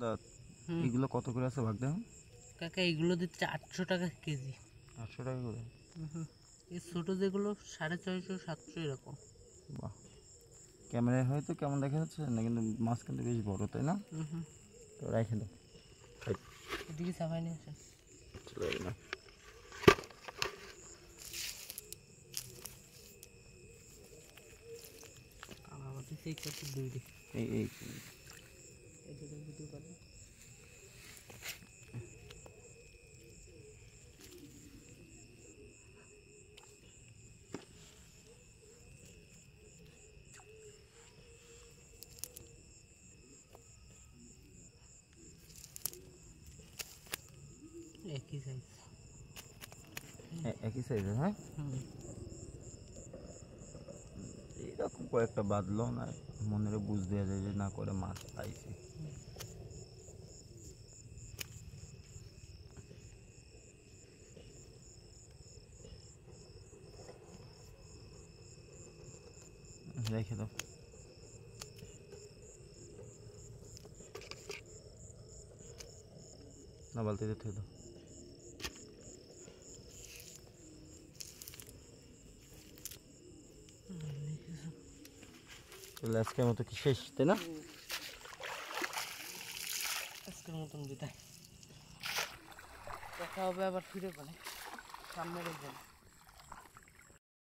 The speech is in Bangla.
দাদা এগুলো কত করে আছে ভাগ দেন? কাকা এগুলো দিচ্ছে 800 টাকা কেজি। 800 টাকা করে? এই ছোটো যেগুলো 650 700 এরকম। বাহ, ক্যামেরায় হয়তো কেমন দেখা যাচ্ছে না, কিন্তু মাছ কিন্তু বেশ বড়, তাই না? তো রেখে দাও, এদিকে সাফাই নিয়ে আসেন। চলে যাবে না। আমাদের সেই কত দুই দিক এই এই এদিকে ভিডিও করবে। একই সাইজ। একই সাইজের? হ্যাঁ, এরকম কয়েকটা বাঁধলো না, মনের বুঝ দেওয়া যায় যে না করে মাছ পাইছি। রেখে দাও, না বালতিতে থুয়ে দাও। তাহলে আজকের মতো কি শেষ, তাই না? আজকের মতন বিদায়, দেখা হবে আবার ফিরে পারে সামনের একজন।